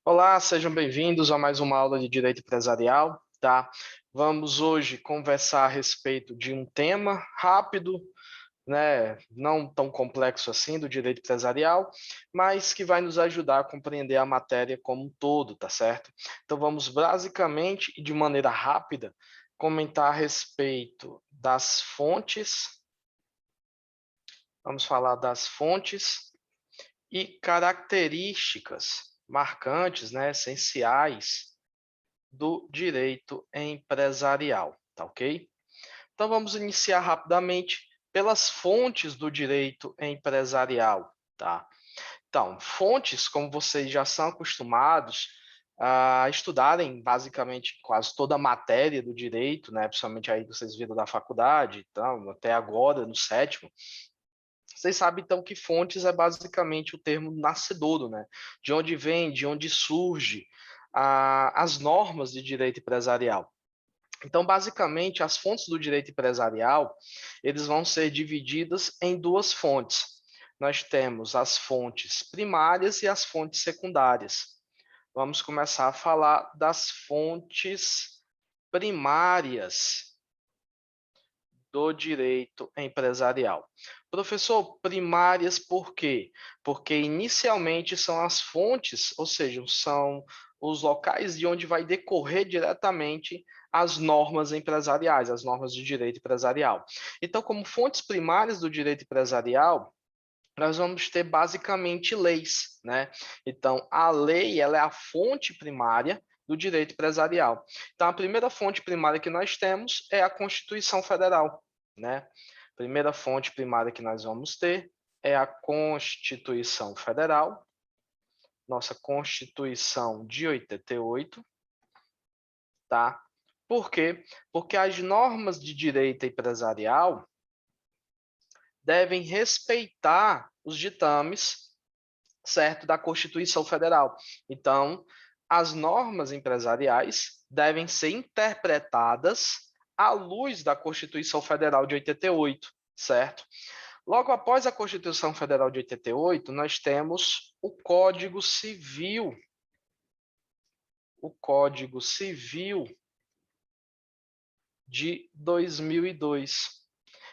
Olá, sejam bem-vindos a mais uma aula de Direito Empresarial, tá? Vamos hoje conversar a respeito de um tema rápido, né? Não tão complexo assim do direito empresarial, mas que vai nos ajudar a compreender a matéria como um todo, tá certo? Então vamos basicamente e de maneira rápida comentar a respeito das fontes, vamos falar das fontes e características marcantes, né, essenciais do direito empresarial, tá ok? Então vamos iniciar rapidamente pelas fontes do direito empresarial, tá? Então, fontes, como vocês já são acostumados a estudarem basicamente quase toda a matéria do direito, né? Principalmente aí vocês viram da faculdade, então, até agora no sétimo, vocês sabem então que fontes é basicamente o termo nascedouro, né? De onde vem, de onde surge as normas de direito empresarial. Então, basicamente, as fontes do direito empresarial, eles vão ser divididas em duas fontes. Nós temos as fontes primárias e as fontes secundárias. Vamos começar a falar das fontes primárias do direito empresarial. Professor, primárias por quê? Porque inicialmente são as fontes, ou seja, são os locais de onde vai decorrer diretamente as normas empresariais, as normas de direito empresarial. Então, como fontes primárias do direito empresarial, nós vamos ter basicamente leis, né? Então, a lei, ela é a fonte primária do direito empresarial. Então, a primeira fonte primária que nós temos é a Constituição Federal, né? Primeira fonte primária que nós vamos ter é a Constituição Federal, nossa Constituição de 88, tá? Por quê? Porque as normas de direito empresarial devem respeitar os ditames, certo, da Constituição Federal. Então, as normas empresariais devem ser interpretadas à luz da Constituição Federal de 88, certo? Logo após a Constituição Federal de 88, nós temos o Código Civil. O Código Civil de 2002.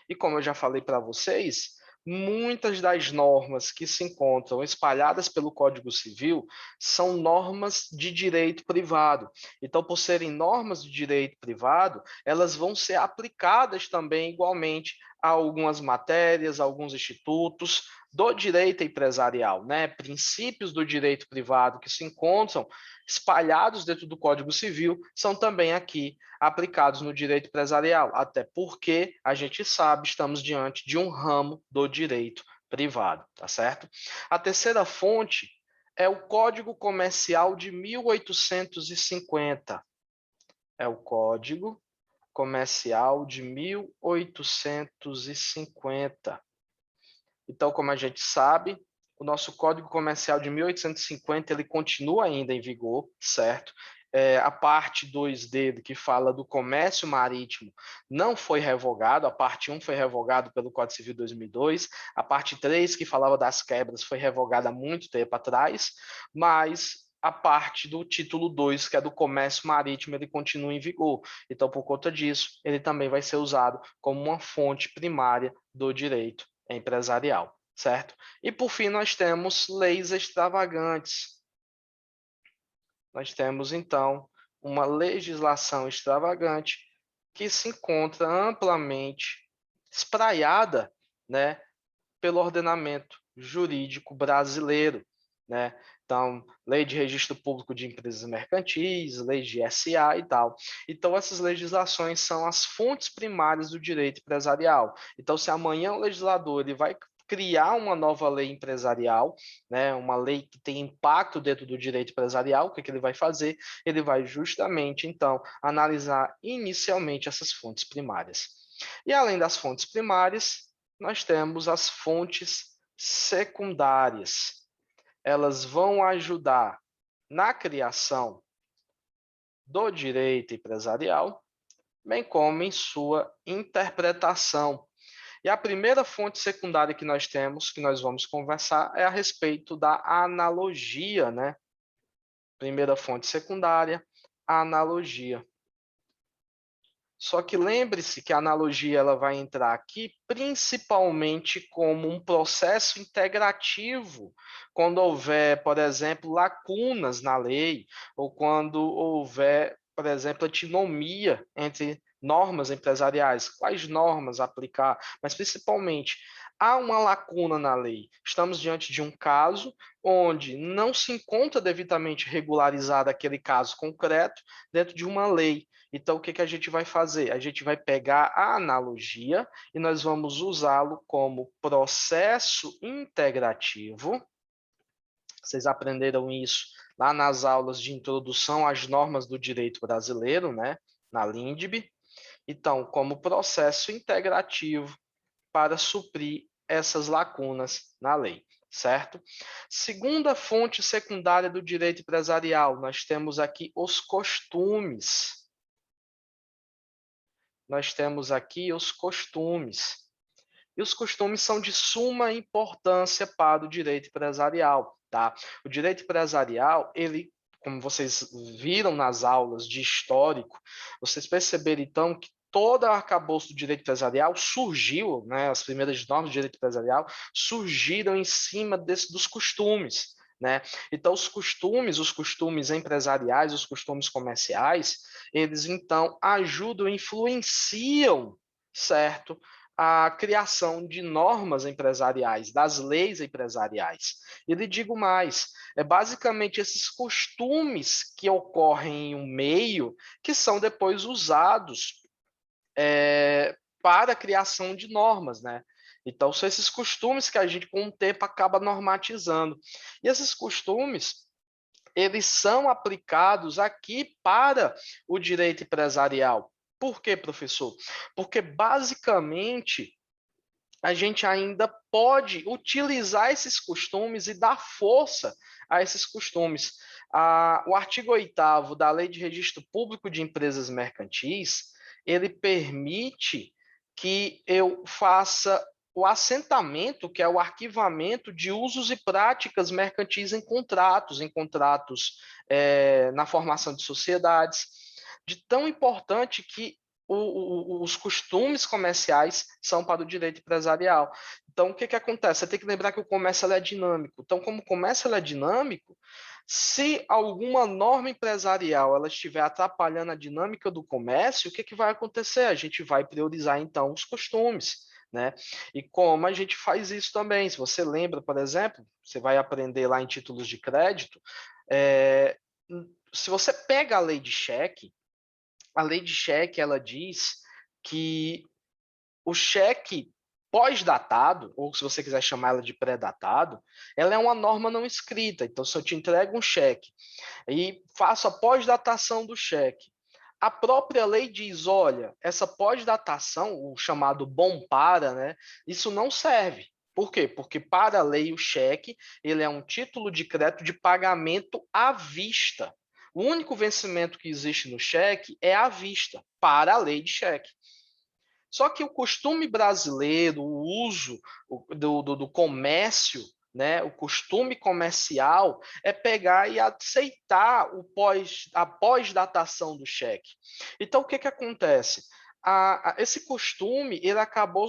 E como eu já falei para vocês, muitas das normas que se encontram espalhadas pelo Código Civil são normas de direito privado. Então, por serem normas de direito privado, elas vão ser aplicadas também igualmente a algumas matérias, a alguns institutos do direito empresarial, né? Princípios do direito privado que se encontram espalhados dentro do Código Civil são também aqui aplicados no direito empresarial, até porque a gente sabe, estamos diante de um ramo do direito privado, tá certo? A terceira fonte é o Código Comercial de 1850. É o Código Comercial de 1850. Então, como a gente sabe, o nosso Código Comercial de 1850 ele continua ainda em vigor, certo? A parte 2 dele, que fala do comércio marítimo, não foi revogado. A parte 1 foi revogada pelo Código Civil de 2002. A parte 3, que falava das quebras, foi revogada há muito tempo atrás. Mas a parte do título 2, que é do comércio marítimo, ele continua em vigor. Então, por conta disso, ele também vai ser usado como uma fonte primária do direito empresarial, certo? E, por fim, nós temos leis extravagantes. Nós temos, então, uma legislação extravagante que se encontra amplamente espraiada, né, pelo ordenamento jurídico brasileiro, né? Então, lei de registro público de empresas mercantis, lei de SA e tal. Então, essas legislações são as fontes primárias do direito empresarial. Então, se amanhã o legislador ele vai criar uma nova lei empresarial, né, uma lei que tem impacto dentro do direito empresarial, o que ele vai fazer? Ele vai justamente, então, analisar inicialmente essas fontes primárias. E além das fontes primárias, nós temos as fontes secundárias. Elas vão ajudar na criação do direito empresarial, bem como em sua interpretação. E a primeira fonte secundária que nós temos, que nós vamos conversar, é a respeito da analogia, né? Primeira fonte secundária, a analogia. Só que lembre-se que a analogia ela vai entrar aqui principalmente como um processo integrativo, quando houver, por exemplo, lacunas na lei, ou quando houver, por exemplo, antinomia entre normas empresariais, quais normas aplicar, mas principalmente há uma lacuna na lei. Estamos diante de um caso onde não se encontra devidamente regularizado aquele caso concreto dentro de uma lei. Então, o que a gente vai fazer? A gente vai pegar a analogia e nós vamos usá-lo como processo integrativo. Vocês aprenderam isso lá nas aulas de introdução às normas do direito brasileiro, né? Na LINDB. Então, como processo integrativo para suprir essas lacunas na lei, certo? Segunda fonte secundária do direito empresarial, nós temos aqui os costumes. Nós temos aqui os costumes. E os costumes são de suma importância para o direito empresarial, tá? O direito empresarial, ele, como vocês viram nas aulas de histórico, vocês perceberam então que todo o arcabouço do direito empresarial surgiu, né, as primeiras normas do direito empresarial surgiram em cima dos costumes, né? Então, os costumes empresariais, os costumes comerciais, eles então ajudam, influenciam, certo? A criação de normas empresariais, das leis empresariais. E lhe digo mais, é basicamente esses costumes que ocorrem em um meio que são depois usados para a criação de normas, né? Então, são esses costumes que a gente, com o tempo, acaba normatizando. E esses costumes, eles são aplicados aqui para o direito empresarial. Por quê, professor? Porque, basicamente, a gente ainda pode utilizar esses costumes e dar força a esses costumes. O artigo 8º da Lei de Registro Público de Empresas Mercantis, ele permite que eu faça o assentamento, que é o arquivamento de usos e práticas mercantis em contratos na formação de sociedades, de tão importante que os costumes comerciais são para o direito empresarial. Então, o que acontece? Você tem que lembrar que o comércio é dinâmico. Então, como o comércio é dinâmico, se alguma norma empresarial ela estiver atrapalhando a dinâmica do comércio, o que vai acontecer? A gente vai priorizar, então, os costumes. Né? E como a gente faz isso também? Se você lembra, por exemplo, você vai aprender lá em títulos de crédito, se você pega a lei de cheque ela diz que o cheque pós-datado, ou se você quiser chamar ela de pré-datado, ela é uma norma não escrita. Então, se eu te entrego um cheque e faço a pós-datação do cheque, a própria lei diz, olha, essa pós-datação, o chamado bom para, né, isso não serve. Por quê? Porque para a lei o cheque, ele é um título de crédito de pagamento à vista. O único vencimento que existe no cheque é à vista, para a lei de cheque. Só que o costume brasileiro, o uso do comércio, né, o costume comercial é pegar e aceitar a pós-datação do cheque. Então, o que acontece? Esse costume, ele acabou,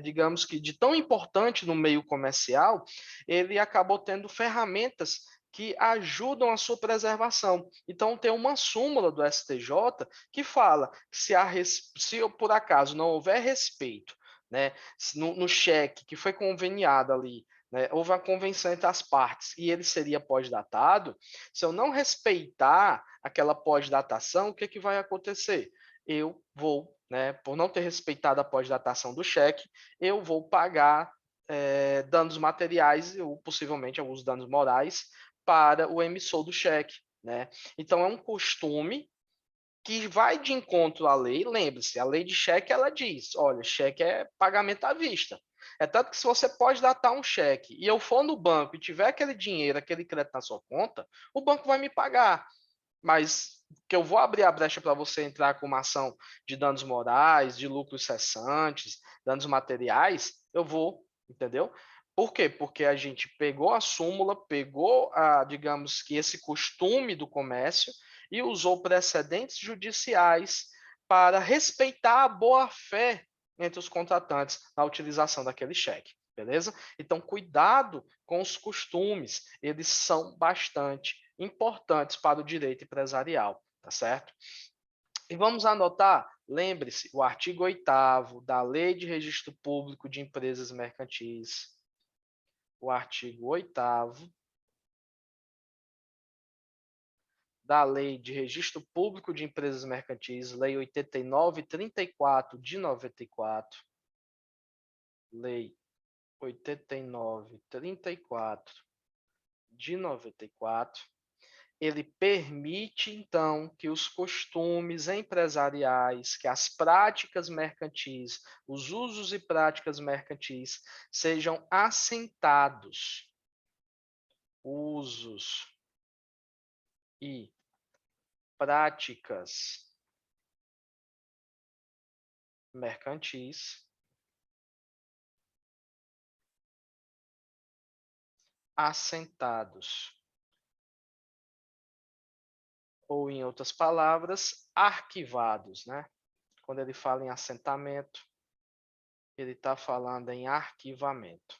digamos que, de tão importante no meio comercial, ele acabou tendo ferramentas que ajudam a sua preservação. Então, tem uma súmula do STJ que fala que se por acaso não houver respeito, né, no cheque que foi conveniado ali, né, houve a convenção entre as partes e ele seria pós-datado, se eu não respeitar aquela pós-datação, o que vai acontecer? Eu vou, né, por não ter respeitado a pós-datação do cheque, eu vou pagar danos materiais ou possivelmente alguns danos morais para o emissor do cheque. Né? Então, é um costume que vai de encontro à lei. Lembre-se, a lei de cheque ela diz, olha, cheque é pagamento à vista. É tanto que se você pode datar um cheque e eu for no banco e tiver aquele dinheiro, aquele crédito na sua conta, o banco vai me pagar. Mas que eu vou abrir a brecha para você entrar com uma ação de danos morais, de lucros cessantes, danos materiais, eu vou, entendeu? Por quê? Porque a gente pegou a súmula, pegou, digamos que esse costume do comércio e usou precedentes judiciais para respeitar a boa-fé entre os contratantes na utilização daquele cheque, beleza? Então, cuidado com os costumes, eles são bastante importantes para o direito empresarial, tá certo? E vamos anotar, lembre-se, o artigo 8º da Lei de Registro Público de Empresas Mercantis, o artigo 8º da Lei de Registro Público de Empresas Mercantis, Lei 8934 de 94, Lei 8934 de 94, ele permite, então, que os costumes empresariais, que as práticas mercantis, os usos e práticas mercantis sejam assentados. Usos e práticas mercantis assentados, ou em outras palavras, arquivados, né? Quando ele fala em assentamento, ele está falando em arquivamento.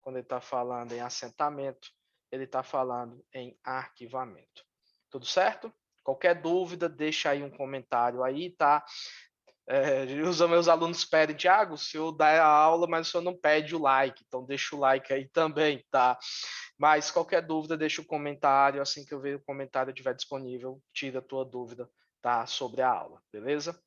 Quando ele está falando em assentamento, ele está falando em arquivamento. Tudo certo? Qualquer dúvida, deixa aí um comentário aí, tá? Os meus alunos pedem, Thiago, o senhor dá a aula, mas o senhor não pede o like, então deixa o like aí também, tá? Mas qualquer dúvida, deixa o comentário, assim que eu ver o comentário estiver disponível, tira a tua dúvida, tá? Sobre a aula, beleza?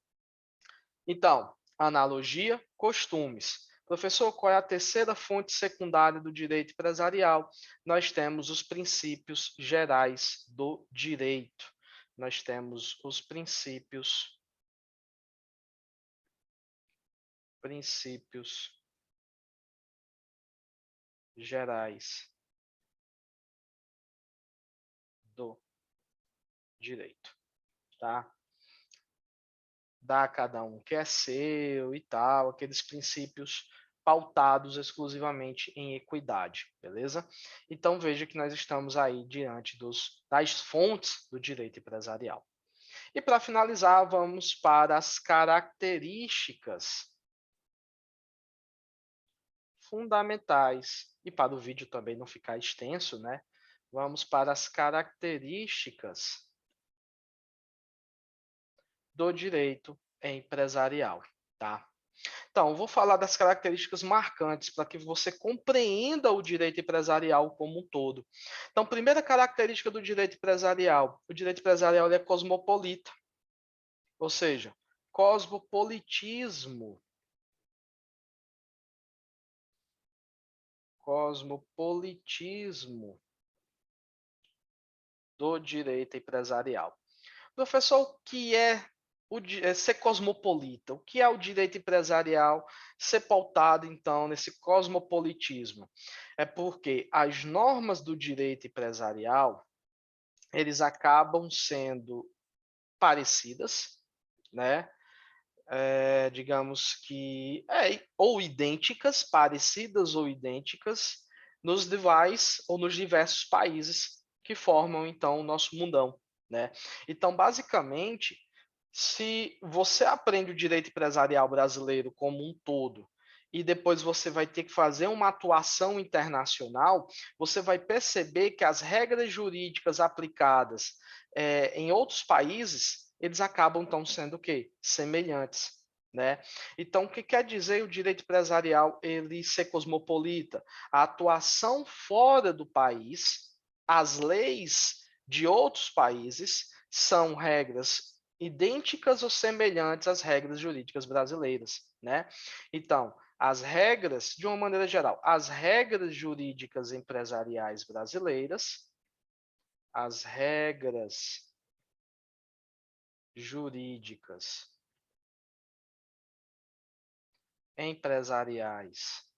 Então, analogia, costumes. Professor, qual é a terceira fonte secundária do direito empresarial? Nós temos os princípios gerais do direito. Nós temos os princípios gerais do direito, tá? Dá a cada um o que é seu e tal, aqueles princípios pautados exclusivamente em equidade, beleza? Então veja que nós estamos aí diante das fontes do direito empresarial. E para finalizar, vamos para as características fundamentais. E para o vídeo também não ficar extenso, né? Vamos para as características do direito empresarial, tá? Então, vou falar das características marcantes para que você compreenda o direito empresarial como um todo. Então, primeira característica do direito empresarial: o direito empresarial é cosmopolita, ou seja, cosmopolitismo. Cosmopolitismo do direito empresarial. Professor, o que é ser cosmopolita? O que é o direito empresarial ser pautado, então, nesse cosmopolitismo? É porque as normas do direito empresarial, eles acabam sendo parecidas, né? Digamos que ou idênticas, parecidas ou idênticas, nos demais ou nos diversos países que formam, então, o nosso mundão, né? Então, basicamente, se você aprende o direito empresarial brasileiro como um todo e depois você vai ter que fazer uma atuação internacional, você vai perceber que as regras jurídicas aplicadas em outros países, eles acabam então sendo o quê? Semelhantes. Né? Então, o que quer dizer o direito empresarial ele ser cosmopolita? A atuação fora do país, as leis de outros países são regras idênticas ou semelhantes às regras jurídicas brasileiras, né? Então, as regras, de uma maneira geral, as regras jurídicas empresariais brasileiras, as regras jurídicas empresariais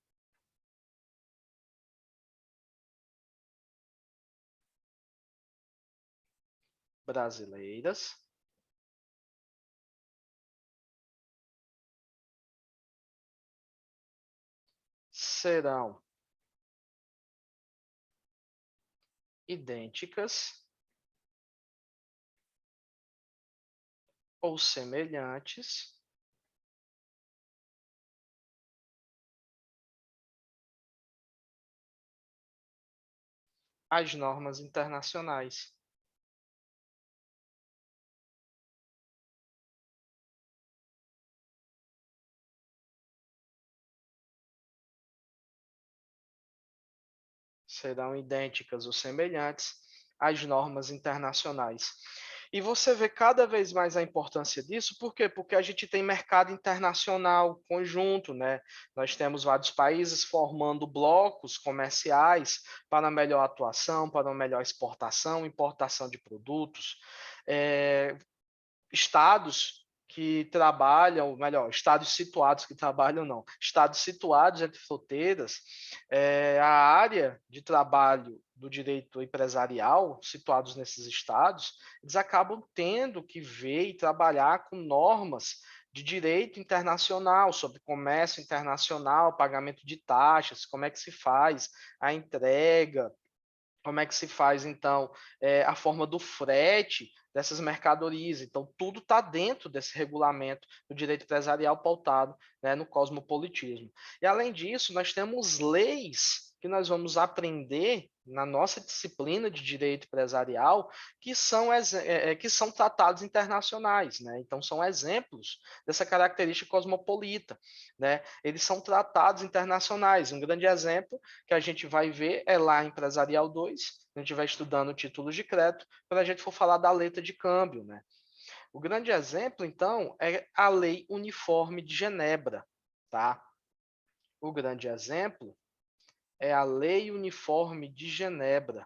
brasileiras serão idênticas ou semelhantes às normas internacionais. Serão idênticas ou semelhantes às normas internacionais. E você vê cada vez mais a importância disso, por quê? Porque a gente tem mercado internacional conjunto, né? Nós temos vários países formando blocos comerciais para melhor atuação, para melhor exportação, importação de produtos. Estados que trabalham, melhor, estados situados que trabalham não, estados situados entre fronteiras, a área de trabalho do direito empresarial, situados nesses estados, eles acabam tendo que ver e trabalhar com normas de direito internacional, sobre comércio internacional, pagamento de taxas, como é que se faz a entrega, como é que se faz, então, a forma do frete dessas mercadorias. Então, tudo está dentro desse regulamento do direito empresarial pautado, né, no cosmopolitismo. E, além disso, nós temos leis que nós vamos aprender na nossa disciplina de direito empresarial, que são tratados internacionais, né? Então, são exemplos dessa característica cosmopolita, né? Eles são tratados internacionais. Um grande exemplo que a gente vai ver é lá em Empresarial 2, a gente vai estudando títulos de crédito, quando a gente for falar da letra de câmbio, né? O grande exemplo, então, é a Lei Uniforme de Genebra, tá? O grande exemplo é a Lei Uniforme de Genebra.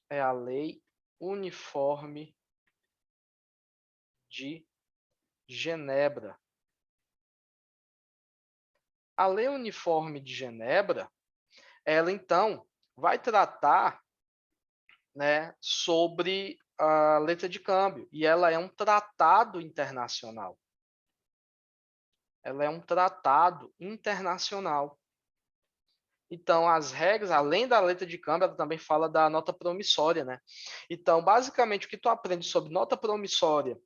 É a Lei Uniforme de Genebra. A Lei Uniforme de Genebra, ela então vai tratar, né, sobre a letra de câmbio, e ela é um tratado internacional. Ela é um tratado internacional. Então, as regras, além da letra de câmbio, ela também fala da nota promissória, né? Então, basicamente, o que tu aprende sobre nota promissória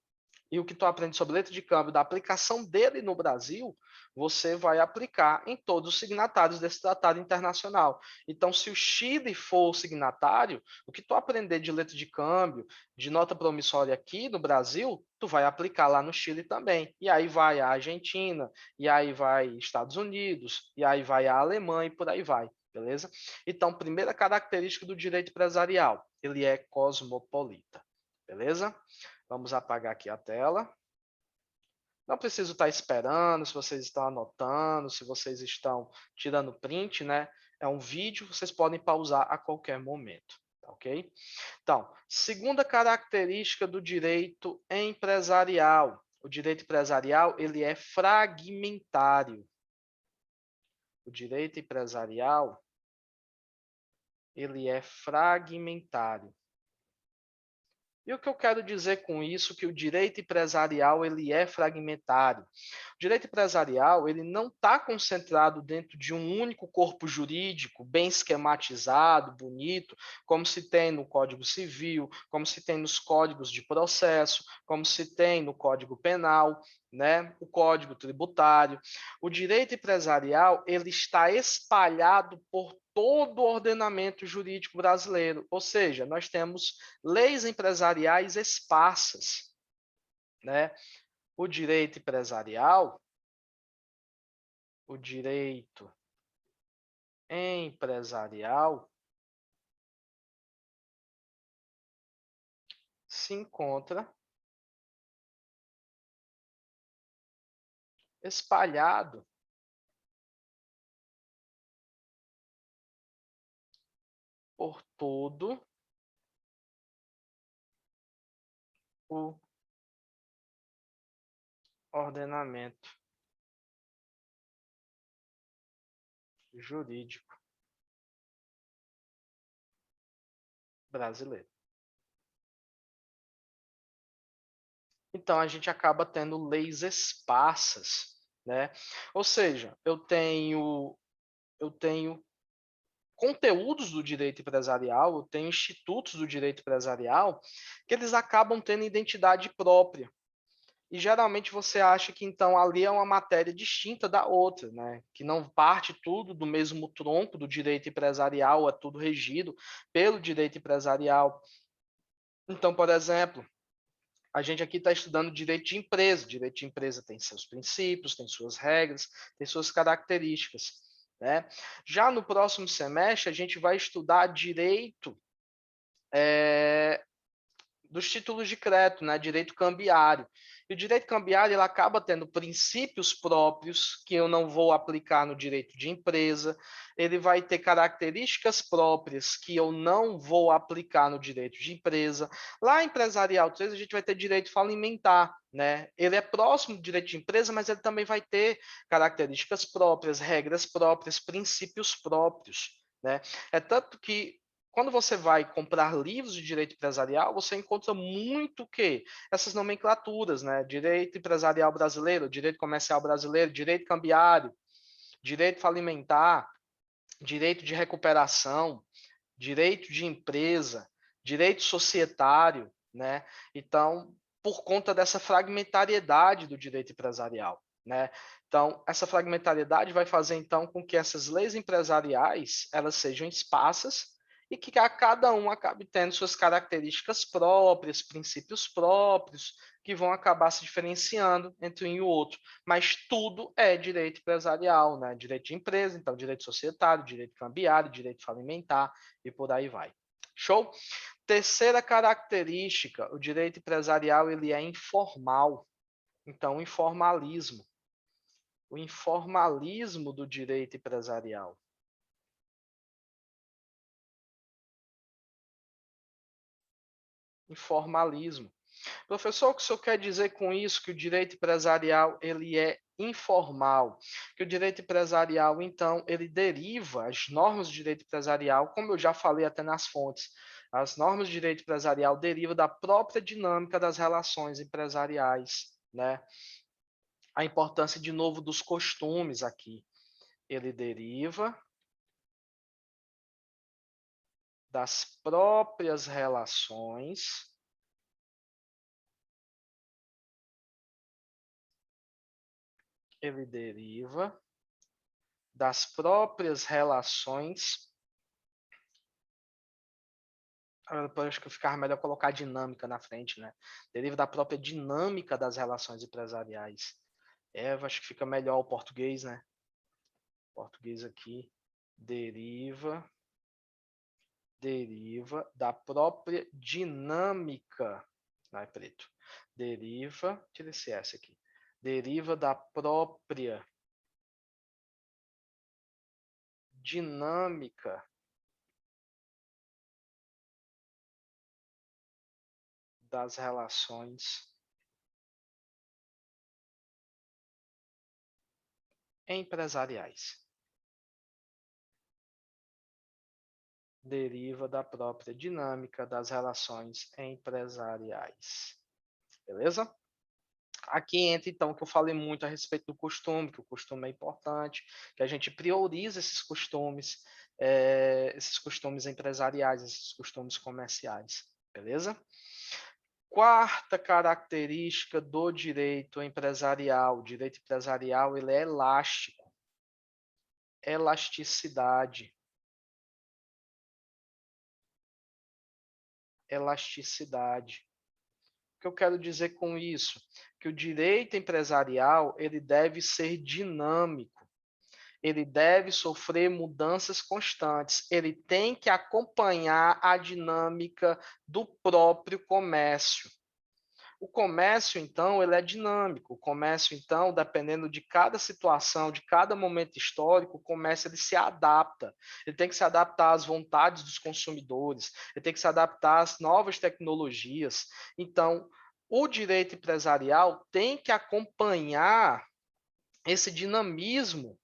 e o que tu aprende sobre letra de câmbio, da aplicação dele no Brasil, você vai aplicar em todos os signatários desse tratado internacional. Então, se o Chile for o signatário, o que tu aprender de letra de câmbio, de nota promissória aqui no Brasil, tu vai aplicar lá no Chile também. E aí vai a Argentina, e aí vai Estados Unidos, e aí vai a Alemanha e por aí vai. Beleza? Então, primeira característica do direito empresarial, ele é cosmopolita. Beleza? Vamos apagar aqui a tela. Não preciso estar esperando, se vocês estão anotando, se vocês estão tirando print, né? É um vídeo, vocês podem pausar a qualquer momento, tá ok? Então, segunda característica do direito empresarial. O direito empresarial, ele é fragmentário. O direito empresarial, ele é fragmentário. E o que eu quero dizer com isso, que o direito empresarial ele é fragmentário. O direito empresarial ele não está concentrado dentro de um único corpo jurídico, bem esquematizado, bonito, como se tem no Código Civil, como se tem nos códigos de processo, como se tem no Código Penal, né? O Código Tributário. O direito empresarial ele está espalhado por todo o ordenamento jurídico brasileiro, ou seja, nós temos leis empresariais esparsas, né? O direito empresarial, o direito empresarial se encontra espalhado por todo o ordenamento jurídico brasileiro. Então a gente acaba tendo leis esparsas, né? Ou seja, eu tenho conteúdos do direito empresarial, eu tenho institutos do direito empresarial, que eles acabam tendo identidade própria. E geralmente você acha que então ali é uma matéria distinta da outra, né? Que não parte tudo do mesmo tronco do direito empresarial, é tudo regido pelo direito empresarial. Então, por exemplo, a gente aqui está estudando direito de empresa. Direito de empresa tem seus princípios, tem suas regras, tem suas características, né? Já no próximo semestre, a gente vai estudar direito dos títulos de crédito, né? Direito cambiário. E o direito cambiário ele acaba tendo princípios próprios que eu não vou aplicar no direito de empresa, ele vai ter características próprias que eu não vou aplicar no direito de empresa. Lá em empresarial 3, a gente vai ter direito falimentar, né? Ele é próximo do direito de empresa, mas ele também vai ter características próprias, regras próprias, princípios próprios, né? É tanto que quando você vai comprar livros de direito empresarial, você encontra muito o quê? Essas nomenclaturas, né? Direito empresarial brasileiro, direito comercial brasileiro, direito cambiário, direito falimentar, direito de recuperação, direito de empresa, direito societário, né? Então, por conta dessa fragmentariedade do direito empresarial, né? Então, essa fragmentariedade vai fazer então com que essas leis empresariais, elas sejam esparsas e que a cada um acabe tendo suas características próprias, princípios próprios, que vão acabar se diferenciando entre um e o outro. Mas tudo é direito empresarial, né? Direito de empresa, então direito societário, direito cambiário, direito falimentar e por aí vai. Show? Terceira característica, o direito empresarial ele é informal. Então, o informalismo. O informalismo do direito empresarial. Informalismo. Professor, o que o senhor quer dizer com isso? Que o direito empresarial ele é informal, que o direito empresarial, então, ele deriva as normas do direito empresarial, como eu já falei até nas fontes, as normas do direito empresarial derivam da própria dinâmica das relações empresariais, né? A importância, de novo, dos costumes aqui. Ele deriva das próprias relações ele deriva das próprias relações. Eu acho que ficava melhor colocar dinâmica na frente, né? Deriva da própria dinâmica das relações empresariais. Eu acho que fica melhor o português, né? O português aqui. Deriva da própria dinâmica. Não é preto. Deriva, tira esse S aqui. Deriva da própria dinâmica das relações empresariais. Deriva da própria dinâmica das relações empresariais. Beleza? Aqui entra, então, que eu falei muito a respeito do costume, que o costume é importante, que a gente prioriza esses costumes empresariais, esses costumes comerciais. Beleza? Quarta característica do direito empresarial. O direito empresarial ele é elástico. Elasticidade. Elasticidade. O que eu quero dizer com isso? Que o direito empresarial ele deve ser dinâmico. Ele deve sofrer mudanças constantes. Ele tem que acompanhar a dinâmica do próprio comércio. O comércio, então, ele é dinâmico. O comércio, então, dependendo de cada situação, de cada momento histórico, o comércio ele se adapta. Ele tem que se adaptar às vontades dos consumidores, ele tem que se adaptar às novas tecnologias. Então, o direito empresarial tem que acompanhar esse dinamismo,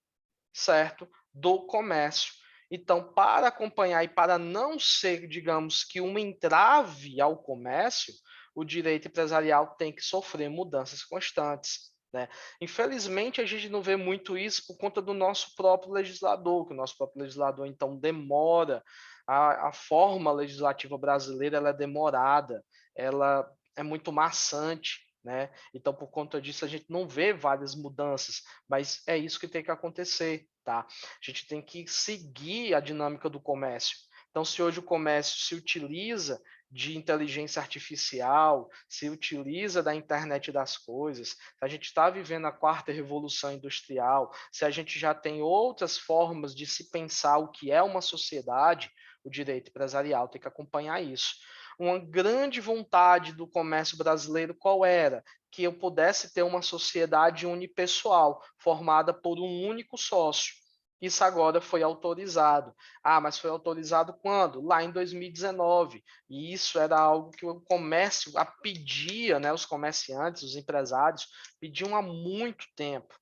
certo, do comércio. Então, para acompanhar e para não ser, digamos que, um entrave ao comércio, o direito empresarial tem que sofrer mudanças constantes, né? Infelizmente, a gente não vê muito isso por conta do nosso próprio legislador, que o nosso próprio legislador, então, demora. A forma legislativa brasileira ela é demorada, ela é muito maçante, né? Então, por conta disso, a gente não vê várias mudanças, mas é isso que tem que acontecer, tá? A gente tem que seguir a dinâmica do comércio. Então, se hoje o comércio se utiliza de inteligência artificial, se utiliza da internet das coisas, se a gente está vivendo a quarta revolução industrial, se a gente já tem outras formas de se pensar o que é uma sociedade, o direito empresarial tem que acompanhar isso. Uma grande vontade do comércio brasileiro qual era? Que eu pudesse ter uma sociedade unipessoal, formada por um único sócio. Isso agora foi autorizado. Ah, mas foi autorizado quando? Lá em 2019. E isso era algo que o comércio pedia, né? Os comerciantes, os empresários, pediam há muito tempo.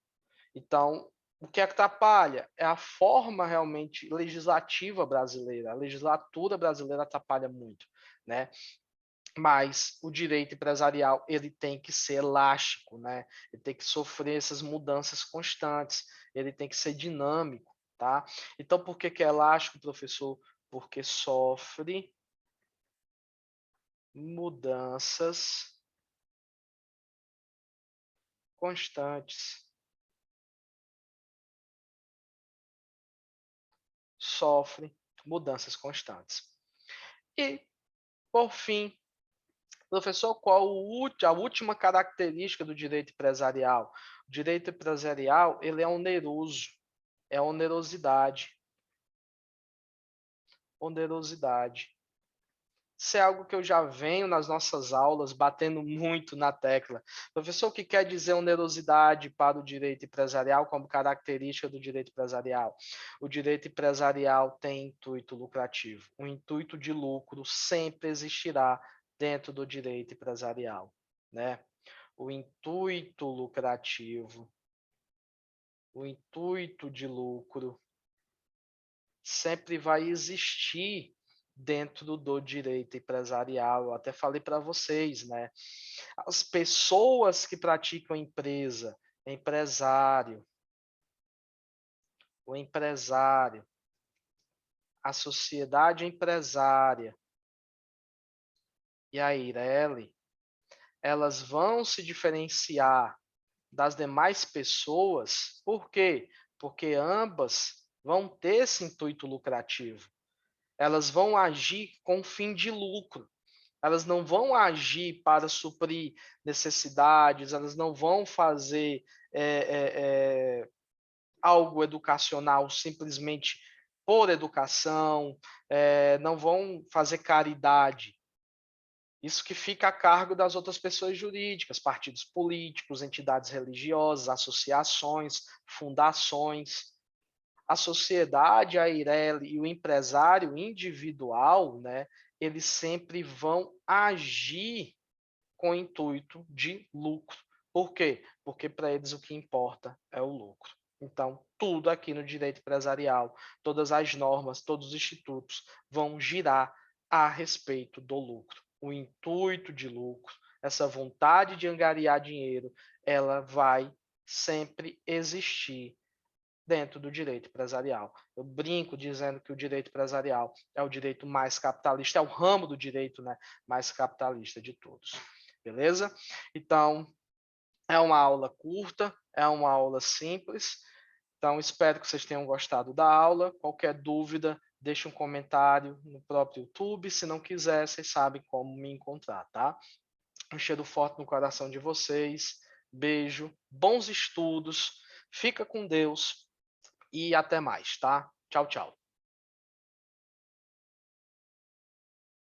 Então, o que atrapalha é a forma realmente legislativa brasileira. A legislatura brasileira atrapalha muito, né? Mas o direito empresarial ele tem que ser elástico, né? Ele tem que sofrer essas mudanças constantes, ele tem que ser dinâmico, tá? Então, por que é elástico, professor? Porque sofre mudanças constantes. Sofre mudanças constantes. E, por fim, professor, qual a última característica do direito empresarial? O direito empresarial ele é oneroso, é onerosidade. Onerosidade. Isso é algo que eu já venho nas nossas aulas batendo muito na tecla. Professor, o que quer dizer onerosidade para o direito empresarial como característica do direito empresarial? O direito empresarial tem intuito lucrativo. O intuito de lucro sempre existirá dentro do direito empresarial, né? O intuito lucrativo, o intuito de lucro sempre vai existir dentro do direito empresarial. Eu até falei para vocês, né? As pessoas que praticam empresa, empresário, o empresário, a sociedade empresária e a Eireli, elas vão se diferenciar das demais pessoas, por quê? Porque ambas vão ter esse intuito lucrativo. Elas vão agir com fim de lucro. Elas não vão agir para suprir necessidades, elas não vão fazer algo educacional simplesmente por educação, não vão fazer caridade. Isso que fica a cargo das outras pessoas jurídicas, partidos políticos, entidades religiosas, associações, fundações. A sociedade, a Eireli e o empresário individual, né, eles sempre vão agir com o intuito de lucro. Por quê? Porque para eles o que importa é o lucro. Então, tudo aqui no direito empresarial, todas as normas, todos os institutos vão girar a respeito do lucro. O intuito de lucro, essa vontade de angariar dinheiro, ela vai sempre existir dentro do direito empresarial. Eu brinco dizendo que o direito empresarial é o direito mais capitalista, é o ramo do direito, né, mais capitalista de todos. Beleza? Então, é uma aula curta, é uma aula simples. Então, espero que vocês tenham gostado da aula. Qualquer dúvida, deixe um comentário no próprio YouTube. Se não quiser, vocês sabem como me encontrar, tá? Um cheiro forte no coração de vocês. Beijo, bons estudos. Fica com Deus e até mais, tá? Tchau, tchau.